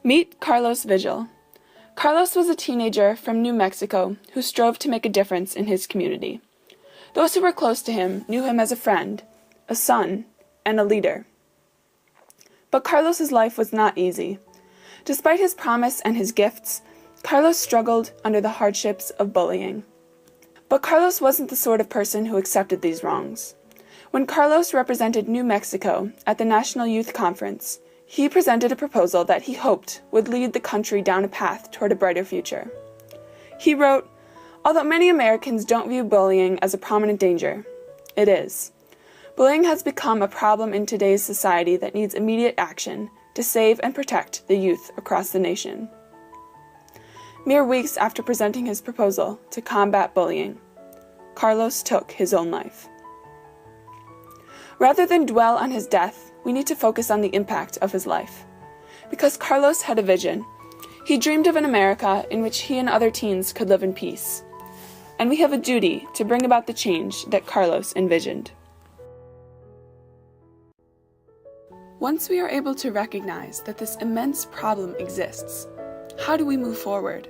Meet Carlos Vigil. Carlos was a teenager from New Mexico who strove to make a difference in his community. Those who were close to him knew him as a friend, a son, and a leader. But Carlos's life was not easy. Despite his promise and his gifts, Carlos struggled under the hardships of bullying. But Carlos wasn't the sort of person who accepted these wrongs. When Carlos represented New Mexico at the National Youth Conference, he presented a proposal that he hoped would lead the country down a path toward a brighter future. He wrote, "Although many Americans don't view bullying as a prominent danger, it is. Bullying has become a problem in today's society that needs immediate action to save and protect the youth across the nation." Mere weeks after presenting his proposal to combat bullying, Carlos took his own life. Rather than dwell on his death, we need to focus on the impact of his life. Because Carlos had a vision. He dreamed of an America in which he and other teens could live in peace. And we have a duty to bring about the change that Carlos envisioned. Once we are able to recognize that this immense problem exists, how do we move forward?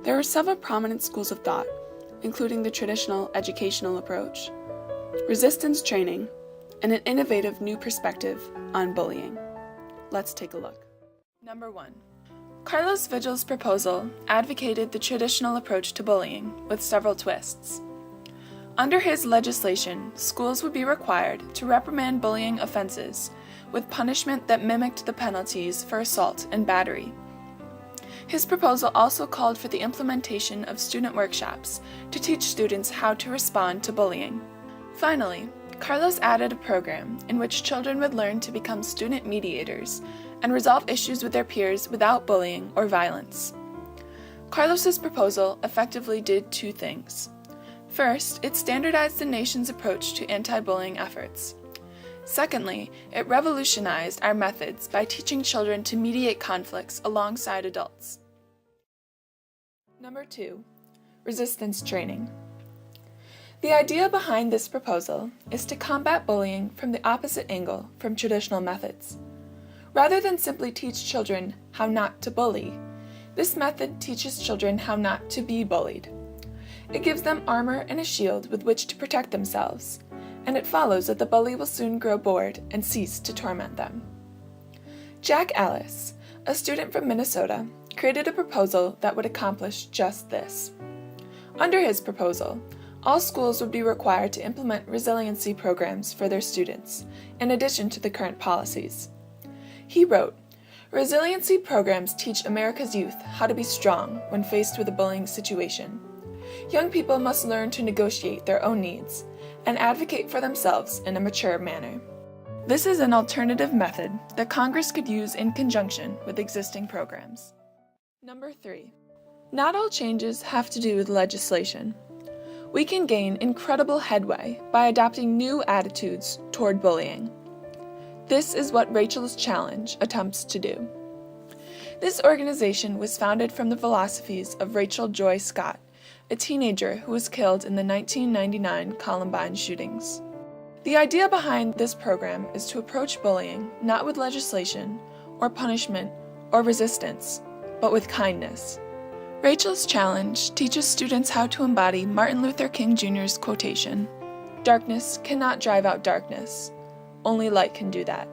There are several prominent schools of thought, including the traditional educational approach, resistance training, and an innovative new perspective on bullying. Let's take a look. Number 1. Carlos Vigil's proposal advocated the traditional approach to bullying with several twists. Under his legislation, schools would be required to reprimand bullying offenses with punishment that mimicked the penalties for assault and battery. His proposal also called for the implementation of student workshops to teach students how to respond to bullying. Finally, Carlos added a program in which children would learn to become student mediators and resolve issues with their peers without bullying or violence. Carlos's proposal effectively did two things. First, it standardized the nation's approach to anti-bullying efforts. Secondly, it revolutionized our methods by teaching children to mediate conflicts alongside adults. Number 2. Resistance training. The idea behind this proposal is to combat bullying from the opposite angle from traditional methods. Rather than simply teach children how not to bully, this method teaches children how not to be bullied. It gives them armor and a shield with which to protect themselves, and it follows that the bully will soon grow bored and cease to torment them. Jack Ellis, a student from Minnesota, created a proposal that would accomplish just this. Under his proposal, all schools would be required to implement resiliency programs for their students, in addition to the current policies. He wrote, "Resiliency programs teach America's youth how to be strong when faced with a bullying situation. Young people must learn to negotiate their own needs and advocate for themselves in a mature manner." This is an alternative method that Congress could use in conjunction with existing programs. Number 3. Not all changes have to do with legislation. We can gain incredible headway by adopting new attitudes toward bullying. This is what Rachel's Challenge attempts to do. This organization was founded from the philosophies of Rachel Joy Scott, a teenager who was killed in the 1999 Columbine shootings. The idea behind this program is to approach bullying not with legislation or punishment or resistance, but with kindness. Rachel's Challenge teaches students how to embody Martin Luther King Jr.'s quotation, "Darkness cannot drive out darkness. Only light can do that.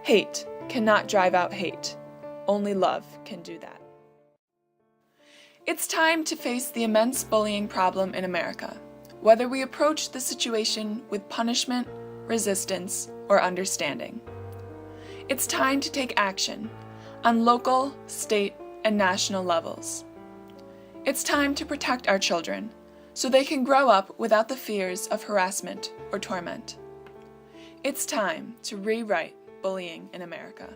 Hate cannot drive out hate. Only love can do that." It's time to face the immense bullying problem in America, whether we approach the situation with punishment, resistance, or understanding. It's time to take action on local, state, and national levels. It's time to protect our children so they can grow up without the fears of harassment or torment. It's time to rewrite bullying in America.